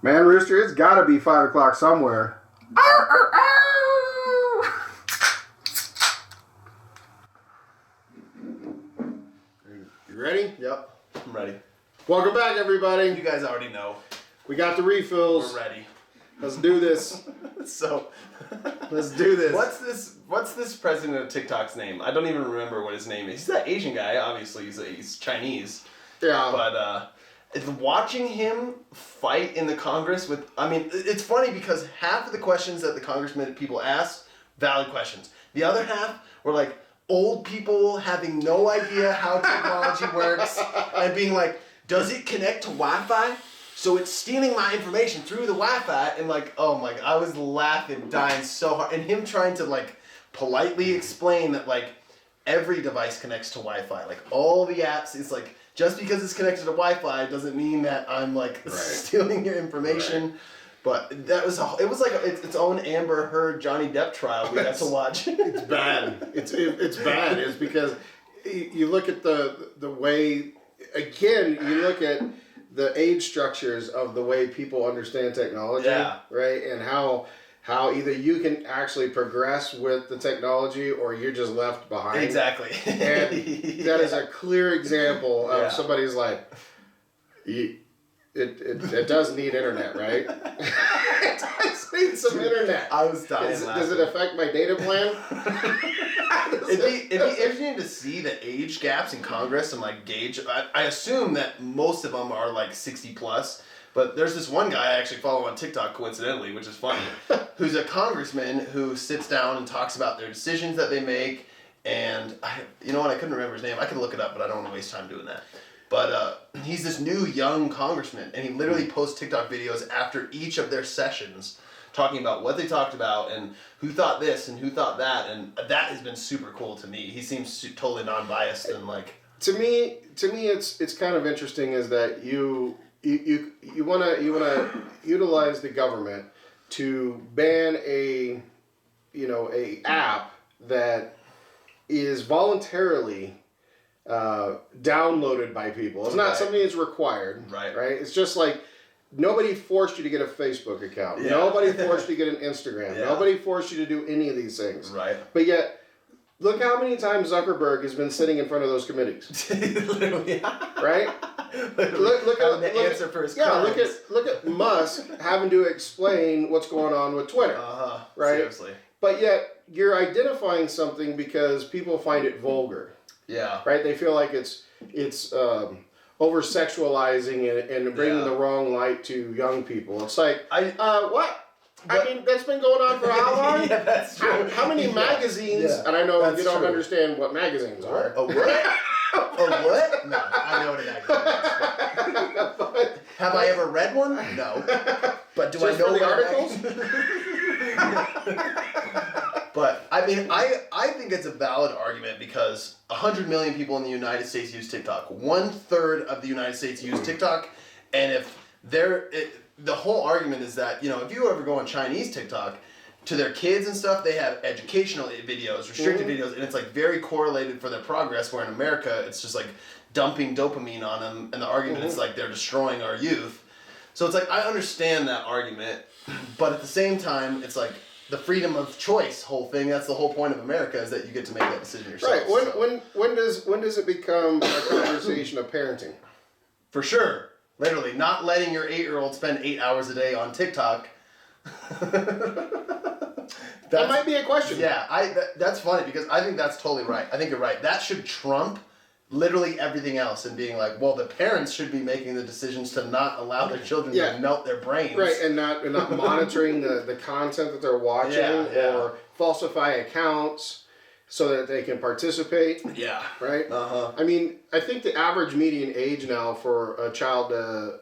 Man, Rooster, it's got to be 5 o'clock somewhere. You ready? Yep, I'm ready. Welcome back, everybody. You guys already know. We got the refills. We're ready. Let's do this. Let's do this. What's this president of TikTok's name? I don't even remember what his name is. He's that Asian guy, obviously. He's Chinese. Yeah. But watching him fight in the Congress with, I mean, it's funny because half of the questions that the congressmen people asked, valid questions. The other half were like old people having no idea how technology works and being like, does it connect to Wi-Fi? So it's stealing my information through the Wi-Fi, and like, oh my, I was laughing, dying so hard. And him trying to like politely explain that like every device connects to Wi-Fi. Like all the apps, it's like, just because it's connected to Wi-Fi doesn't mean that I'm like stealing your information. Right. But that was, it was like its own Amber Heard Johnny Depp trial we had to watch. It's bad. It's bad. It's because you look at the way, again, you look at the age structures of the way people understand technology, right? And how either you can actually progress with the technology or you're just left behind. Exactly. And that is a clear example of somebody's like, it does need internet, right? It does need some internet. I was dying Does it affect my data plan? It'd be interesting to see the age gaps in Congress and like gauge. I assume that most of them are like 60 plus, but there's this one guy I actually follow on TikTok coincidentally, which is funny, who's a congressman who sits down and talks about their decisions that they make. And you know what? I couldn't remember his name. I can look it up, but I don't want to waste time doing that. But he's this new young congressman, and he literally posts TikTok videos after each of their sessions, talking about what they talked about and who thought this and who thought that, and that has been super cool to me. He seems totally non-biased and like. To me, it's kind of interesting is that you wanna utilize the government to ban a app that is voluntarily downloaded by people. It's not something that's required. Right. It's just like nobody forced you to get a Facebook account. Yeah. Nobody forced you to get an Instagram. Yeah. Nobody forced you to do any of these things. Right. But yet, look how many times Zuckerberg has been sitting in front of those committees. Literally. Right? Look at the answer for his comments. Look at Musk having to explain what's going on with Twitter. Right? Seriously. But yet, you're identifying something because people find it vulgar. Yeah. Right? They feel like it's over-sexualizing and bringing the wrong light to young people. It's like, what? I mean, that's been going on for how long? Yeah, that's true. How many magazines, and I know you don't understand what magazines are. A what? A what? No, I know what a magazine is. But have I ever read one? No. But do I know the articles? But, I mean, I think it's a valid argument because 100 million people in the United States use TikTok. 1/3 of the United States use TikTok. And if the whole argument is that, if you ever go on Chinese TikTok, to their kids and stuff, they have educational videos, restricted videos, and it's like very correlated for their progress, where in America, it's just like dumping dopamine on them. And the argument is like they're destroying our youth. So it's like, I understand that argument. But at the same time, it's like, the freedom of choice whole thing, that's the whole point of America, is that you get to make that decision yourself. Right. When does it become a conversation of parenting? For sure. Literally, not letting your 8-year-old spend 8 hours a day on TikTok. That might be a question. Yeah, that's funny because I think that's totally right. I think you're right. That should trump literally everything else and being like, well, the parents should be making the decisions to not allow their children to melt their brains. Right, and not monitoring the content that they're watching or falsify accounts so that they can participate. Yeah. Right? I mean, I think the average median age now for a child to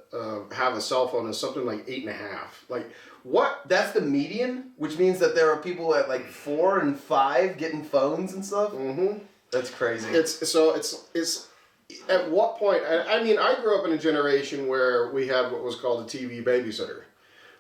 have a cell phone is something like 8.5. Like, what? That's the median? Which means that there are people at like 4 and 5 getting phones and stuff? Mm-hmm. That's crazy. It's at what point? I mean, I grew up in a generation where we had what was called a TV babysitter,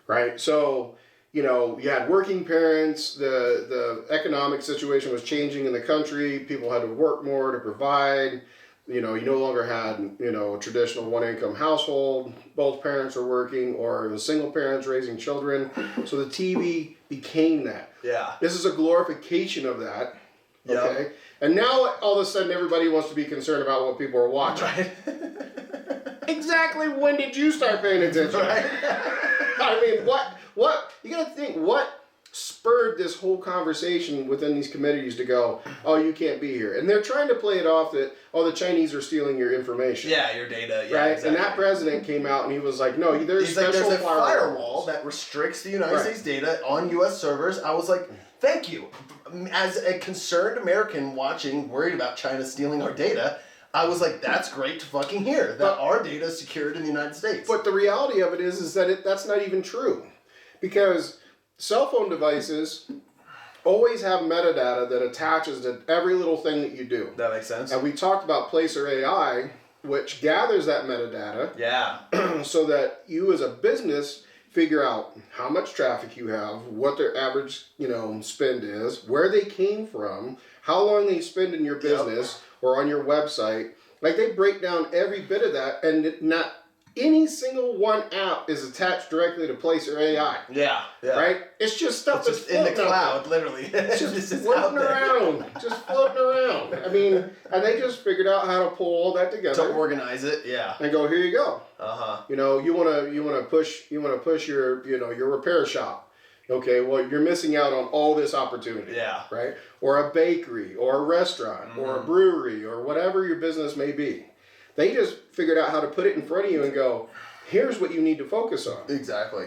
right? So, you had working parents. The economic situation was changing in the country. People had to work more to provide. you no longer had, a traditional one-income household. Both parents are working, or it was single parents raising children. So the TV became that. Yeah. This is a glorification of that. Okay. Yep. And now all of a sudden everybody wants to be concerned about what people are watching. Right. Exactly when did you start paying attention? Right. I mean, what you got to think, what spurred this whole conversation within these committees to go, oh, you can't be here. And they're trying to play it off that, oh, the Chinese are stealing your information. Yeah, your data. Yeah, right? Exactly. And that president came out and he was like, no, there's a firewall that restricts the United States data on U.S. servers. I was like, thank you. As a concerned American watching, worried about China stealing our data, I was like, that's great to fucking hear, that our data is secured in the United States. But the reality of it is that that's not even true. Because cell phone devices always have metadata that attaches to every little thing that you do. That makes sense. And we talked about Placer AI, which gathers that metadata. Yeah. So that you as a business figure out how much traffic you have, what their average, spend is, where they came from, how long they spend in your business or on your website. Like, they break down every bit of that, and not any single one app is attached directly to Placer AI. Yeah. Right? It's just stuff that's in the cloud, literally. It's just floating around. Just floating around. I mean, and they just figured out how to pull all that together. To organize it, yeah. And go, here you go. Uh-huh. You wanna push your your repair shop. Okay, well, you're missing out on all this opportunity. Yeah. Right? Or a bakery, or a restaurant, or a brewery, or whatever your business may be. They just figured out how to put it in front of you and go, here's what you need to focus on. Exactly.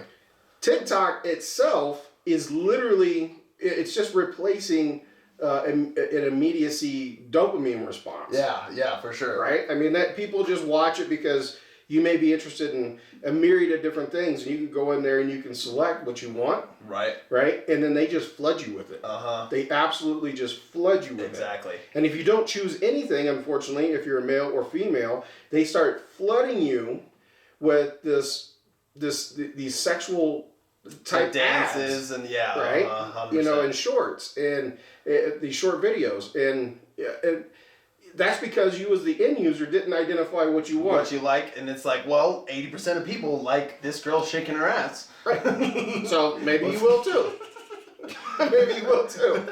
TikTok itself is literally, it's just replacing an immediacy dopamine response. Yeah, for sure. Right? I mean, that people just watch it because you may be interested in a myriad of different things, and you can go in there and you can select what you want. Right. Right? And then they just flood you with it. Uh-huh. They absolutely just flood you with Exactly. it. And if you don't choose anything, unfortunately, if you're a male or female, they start flooding you with these sexual type dances ads, and right? 100%. And shorts and these short videos, and that's because you as the end user didn't identify what you want. What you like, and it's like, well, 80% of people like this girl shaking her ass. Right. So maybe you will too. Maybe you will too.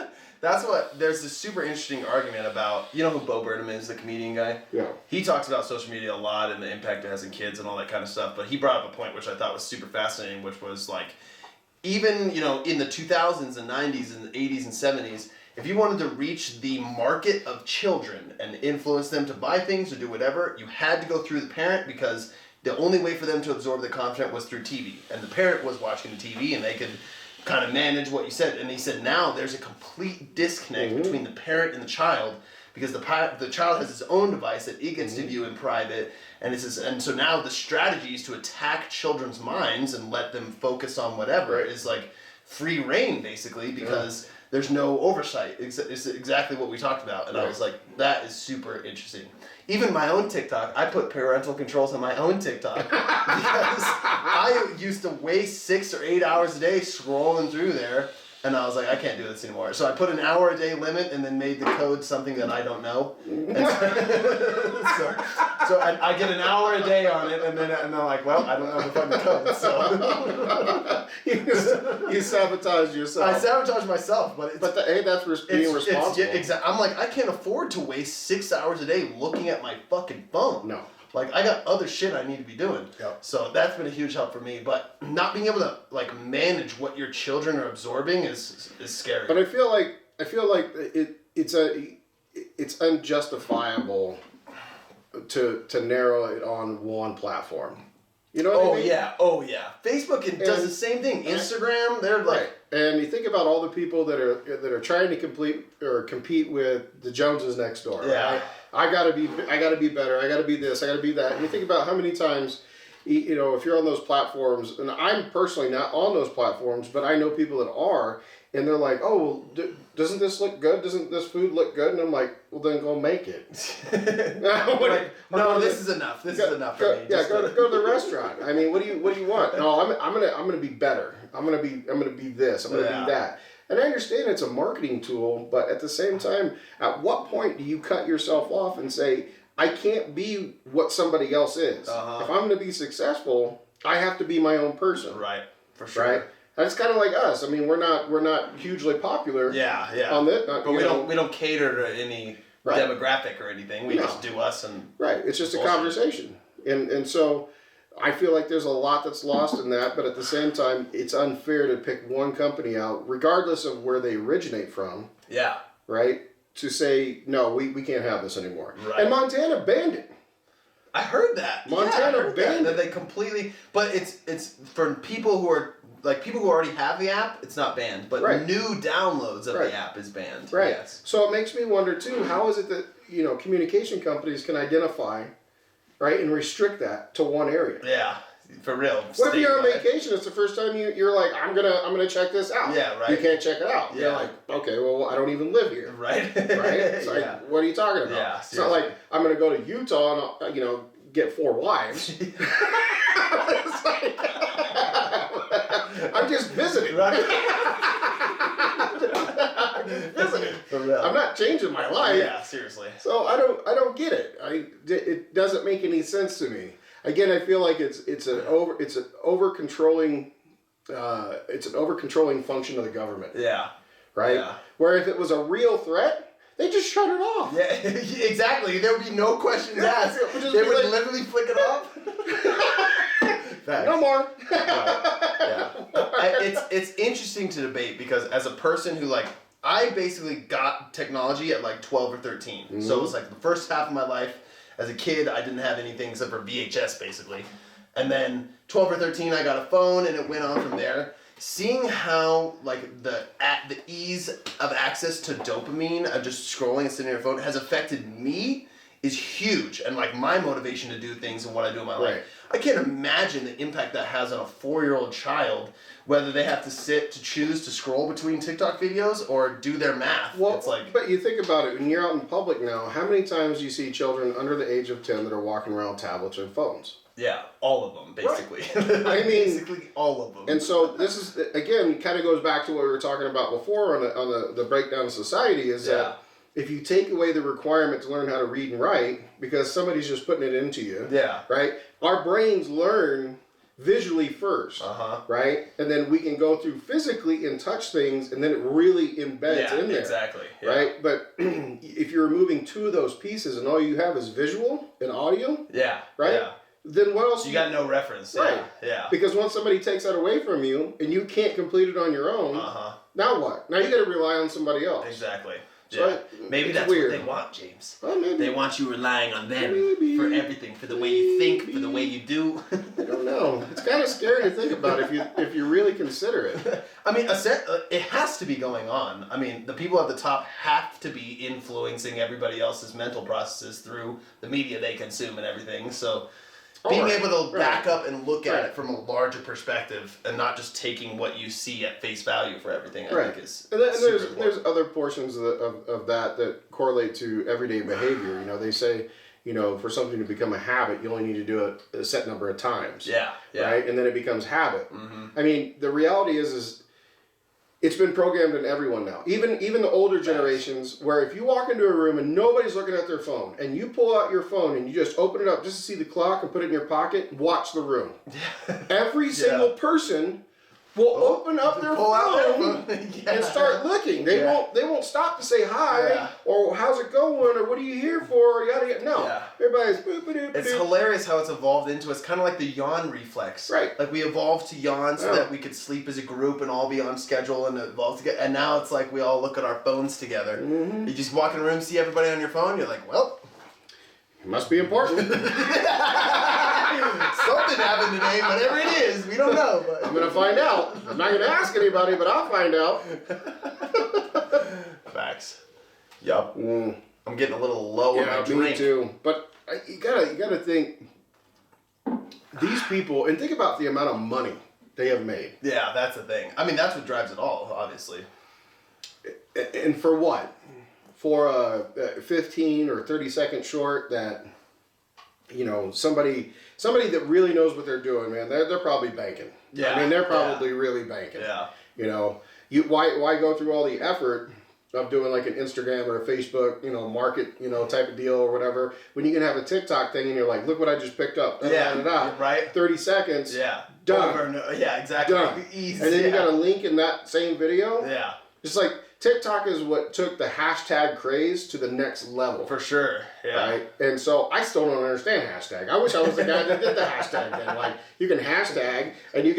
There's this super interesting argument about, you know who Bo Burnham is, the comedian guy? Yeah. He talks about social media a lot and the impact it has on kids and all that kind of stuff, but he brought up a point which I thought was super fascinating, which was like, even, in the 2000s and 90s and 80s and 70s, if you wanted to reach the market of children and influence them to buy things or do whatever, you had to go through the parent, because the only way for them to absorb the content was through TV. And the parent was watching the TV and they could kind of manage what you said. And he said now there's a complete disconnect between the parent and the child, because the child has its own device that it gets to view in private. And so now the strategy is to attack children's minds and let them focus on whatever is like free reign, basically, because there's no oversight. It's exactly what we talked about. And I was like, that is super interesting. Even my own TikTok, I put parental controls on my own TikTok because I used to waste 6 or 8 hours a day scrolling through there. And I was like, I can't do this anymore. So I put an hour a day limit and then made the code something that I don't know. And so I get an hour a day on it, and I'm like, well, I don't know the fucking code. So you sabotage yourself. I sabotage myself, but that's being responsible. Exactly. I'm like, I can't afford to waste 6 hours a day looking at my fucking phone. No. Like, I got other shit I need to be doing. Yep. So that's been a huge help for me. But not being able to, like, manage what your children are absorbing is scary. But I feel like it's unjustifiable to narrow it on one platform. You know what I mean? Oh yeah. Facebook does the same thing. Instagram, they're like... Right. And you think about all the people that are trying to compete with the Joneses next door. Yeah. Right? I gotta be better. I gotta be this. I gotta be that. And you think about how many times, if you're on those platforms, and I'm personally not on those platforms, but I know people that are, and they're like, oh, doesn't this look good? Doesn't this food look good? And I'm like, well, then go make it. No, this is enough. This is enough for me. Yeah, go to the restaurant. I mean, what do you want? No, I'm gonna be better. I'm gonna be this. I'm gonna be that. And I understand it's a marketing tool, but at the same time, at what point do you cut yourself off and say, I can't be what somebody else is. If I'm going to be successful, I have to be my own person. Right. For sure. Right. And it's kind of like us. I mean, we're not hugely popular. Yeah. On it, but we don't cater to any demographic or anything. We just do us and. Right. It's just a conversation, and so. I feel like there's a lot that's lost in that, but at the same time, it's unfair to pick one company out, regardless of where they originate from. Yeah. Right? To say, no, we can't have this anymore. Right. And Montana banned it. I heard that. Montana banned that. They completely, but it's for people who are, like people who already have the app, it's not banned, but new downloads of the app is banned. Right. Yes. So it makes me wonder, too, how is it that, communication companies can identify... Right, and restrict that to one area. Yeah, for real. What if you're on vacation? It's the first time you're like, I'm gonna check this out. Yeah, right. You can't check it out. Yeah. You're like, okay, well, I don't even live here. Right. Right. It's like, what are you talking about? Yeah, it's not like I'm gonna go to Utah and get 4 wives. It's like, I'm just visiting. Right. Visiting. I'm not changing my life. Yeah, seriously. So I don't get it. It doesn't make any sense to me. Again, I feel like it's an over controlling function of the government. Yeah. Right? Yeah. Where if it was a real threat, they just shut it off. Yeah, exactly. There would be no questions asked. They would literally flick it off. No more. Yeah. It's interesting to debate because as a person who I basically got technology at 12 or 13. Mm-hmm. So it was the first half of my life. As a kid, I didn't have anything except for VHS basically. And then 12 or 13, I got a phone and it went on from there. Seeing how the ease of access to dopamine of just scrolling and sitting on your phone has affected me is huge. And my motivation to do things and what I do in my life. I can't imagine the impact that has on a 4-year-old child, whether they have to choose to scroll between TikTok videos or do their math. Well, it's but you think about it, when you're out in public now, how many times do you see children under the age of 10 that are walking around with tablets and phones? Yeah, all of them, basically. Right. I mean, basically all of them. And so this is, again, kind of goes back to what we were talking about before on the breakdown of society is that if you take away the requirement to learn how to read and write, because somebody's just putting it into you, right? Our brains learn visually first, right? And then we can go through physically and touch things, and then it really embeds in there. Exactly. Right? But if you're removing 2 of those pieces and all you have is visual and audio, right? Yeah. Then what else? You got no reference. Right. Yeah. Because once somebody takes that away from you and you can't complete it on your own, now what? Now you got to rely on somebody else. Exactly. So maybe that's weird. what they want, James. Well, maybe. They want you relying on them for everything, for the way you think, for the way you do. I don't know. It's kind of scary to think about if you really consider it. I mean, it has to be going on. I mean, the people at the top have to be influencing everybody else's mental processes through the media they consume and everything. So being able to back up and look at it from a larger perspective and not just taking what you see at face value for everything, I think is and there's other portions of that correlate to everyday behavior. They say, for something to become a habit, you only need to do it a set number of times. Yeah. Right? And then it becomes habit. Mm-hmm. I mean, the reality is it's been programmed in everyone now. Even the older generations, where if you walk into a room and nobody's looking at their phone, and you pull out your phone and you just open it up just to see the clock and put it in your pocket, watch the room. Every single person will open up their phone and start looking. They won't stop to say hi or how's it going or what are you here for or yada yada. No, everybody's boop-a-doop-a-doop. It's hilarious how it's evolved into. It's kind of like the yawn reflex. Right. Like we evolved to yawn so that we could sleep as a group and all be on schedule and evolve together. And now it's like we all look at our phones together. Mm-hmm. You just walk in a room, see everybody on your phone. You're like, well, it must be important. Something happened today, whatever it is, we don't know. But I'm going to find out. I'm not going to ask anybody, but I'll find out. Facts. Yup. I'm getting a little low on my drink. Me too. But you gotta think, these people, and think about the amount of money they have made. Yeah, that's the thing. I mean, that's what drives it all, obviously. And for what? For a 15 or 30-second short that, somebody that really knows what they're doing, man, they're probably banking. Yeah. I mean, they're probably really banking. Yeah. Why go through all the effort of doing like an Instagram or a Facebook, market, type of deal or whatever. When you can have a TikTok thing and you're like, look what I just picked up. Right. 30 seconds. Yeah. Done. Yeah, exactly. Done. Easy. And then you got a link in that same video. Yeah. Just like TikTok is what took the hashtag craze to the next level. For sure. Yeah. Right? And so I still don't understand hashtag. I wish I was the guy that did the hashtag thing. Like you can hashtag and you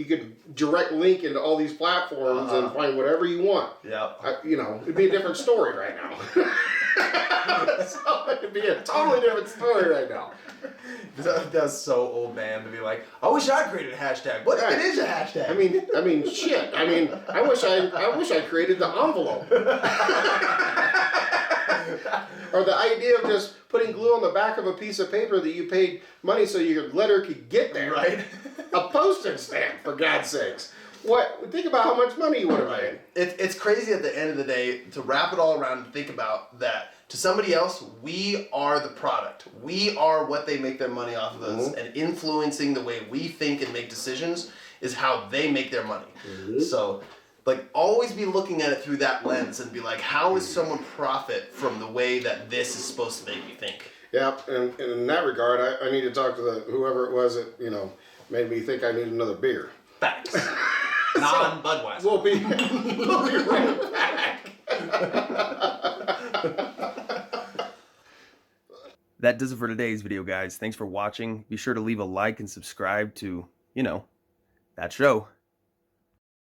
could direct link into all these platforms and find whatever you want. Yeah. It'd be a different story right now. So it'd be a totally different story right now. That's so old man to be like, I wish I created a hashtag. What if it is a hashtag? I mean, shit. I wish I created the envelope. Or the idea of just putting glue on the back of a piece of paper that you paid money so your letter could get there. Right. A postage stamp, for God's sakes. What? Think about how much money you would have made. It's crazy at the end of the day to wrap it all around and think about that. To somebody else, we are the product. We are what they make their money off of us, and influencing the way we think and make decisions is how they make their money. So, like, always be looking at it through that lens and be like, how is someone profit from the way that this is supposed to make me think? Yeah, and in that regard, I need to talk to whoever it was that, made me think I need another beer. Facts. Non-Budweiser. We'll be right back. That does it for today's video, guys. Thanks for watching. Be sure to leave a like and subscribe to, that show.